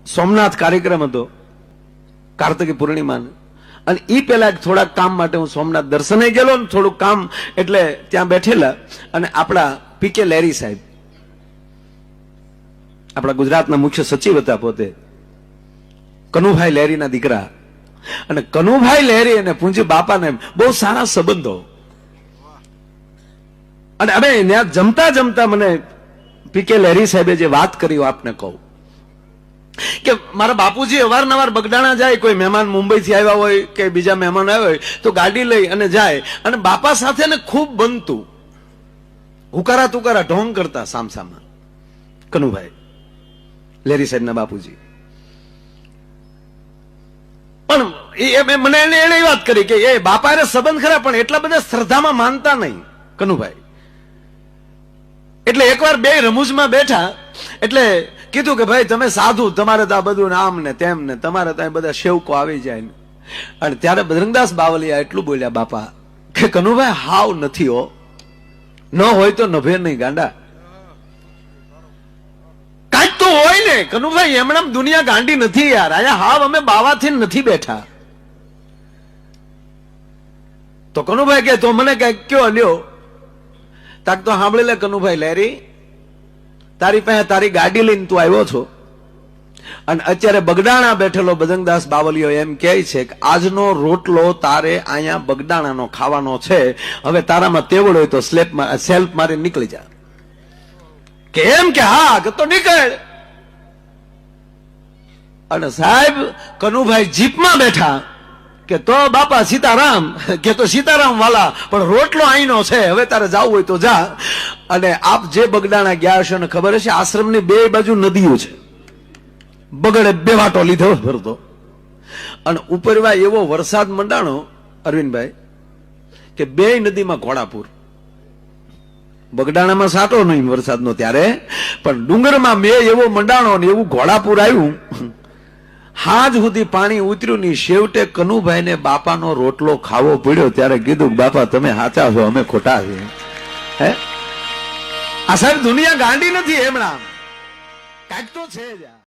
સોમનાથ કાર્યક્રમ હતો કાર્તિકી પૂર્ણિમા, અને ઈ પેલા થોડાક કામ માટે હું સોમનાથ દર્શને ગયેલો ને થોડુંક કામ એટલે ત્યાં બેઠેલા, અને આપણા પીકે લેરી સાહેબ આપણા ગુજરાતના મુખ્ય સચિવ હતા પોતે, કનુભાઈ લેરીના દીકરા, અને કનુભાઈ લેરી અને પૂંજી બાપાને બહુ સારા સંબંધો. અને અમે ત્યાં જમતા જમતા મને પીકે લેરી સાહેબે જે વાત કરી આપને કહું કે મારા બાપુજી અવારનવાર બગડાણા જાય, કોઈ મહેમાન મુંબઈથી આવ્યા હોય કે બીજા મહેમાન આવ્યા હોય તો ગાડી લઈ અને જાય, અને બાપા સાથે ને ખૂબ બનતું, હુકારા તુકારા ઢોંગ કરતા સામસામા કનુભાઈ લેરી સાહેબના બાપુજી. પણ મને એને વાત કરી કે એ બાપા એ સંબંધ ખરા, પણ એટલા બધા શ્રદ્ધામાં માનતા નહીં કનુભાઈ. એટલે એકવાર બે રમૂજમાં બેઠા એટલે કીધું કે ભાઈ તમે સાધુ, તમારે તો આ બધું નામ ને તેમ ને તમારે તો બધા સેવકો આવી જાય ને. અને ત્યારે બજરંગદાસ બાવલિયા એટલું બોલ્યા બાપા કે કનુભાઈ હાવ નથી હો, ન હોય તો નભે નહીં ગાંડા, કાંઈક તો હોય ને કનુભાઈ, એમણામ દુનિયા ગાંડી નથી યાર, આયા હાવ અમે બાવાથી નથી બેઠા. તો કનુભાઈ કે તો મને કઈક કયો લ્યો. તાક તો સાંભળી લે કનુભાઈ લેરી, તારી પાસે તારી ગાડી લઈને તું આવ્યો છો, અને અત્યારે બગડાણા બેઠેલો બજરંગદાસ બાવલિયો એમ કહે છે કે આજનો રોટલો તારે અહીંયા બગડાણાનો ખાવાનો છે, હવે તારામાં તેવડ હોય તો સેલ્ફ મારી નીકળી જા. કે એમ કે હા કે તો નીકળ. અને સાહેબ કનુભાઈ જીપમાં બેઠા કે તો બાપા સીતારામ, કે તો સીતારામ વાલા, પણ રોટલો અહીંનો છે, હવે તારે જવું હોય તો જા. અને આપ જે બગડાણા ગયા હશો ને ખબર હશે, આશ્રમની બે બાજુ નદીઓ છે, બગડે બે વાટો લીધો ભરતો, અને ઉપરવા એવો વરસાદ મંડાણો અરવિંદભાઈ કે બે નદીમાં ઘોડાપુર. બગડાણામાં સાટો નહીં વરસાદનો ત્યારે, પણ ડુંગરમાં મેં એવો મંડાણો ને એવું ઘોડાપુર આવ્યું, હાજ સુધી પાણી ઉતર્યું નહીં. છેવટે કનુભાઈને બાપાનો રોટલો ખાવો પડ્યો. ત્યારે કીધું બાપા તમે સાચા છો, અમે ખોટા છીએ. હે આ સાહેબ દુનિયા ગાંડી નથી, એમણા કાંઈક તો છે જ.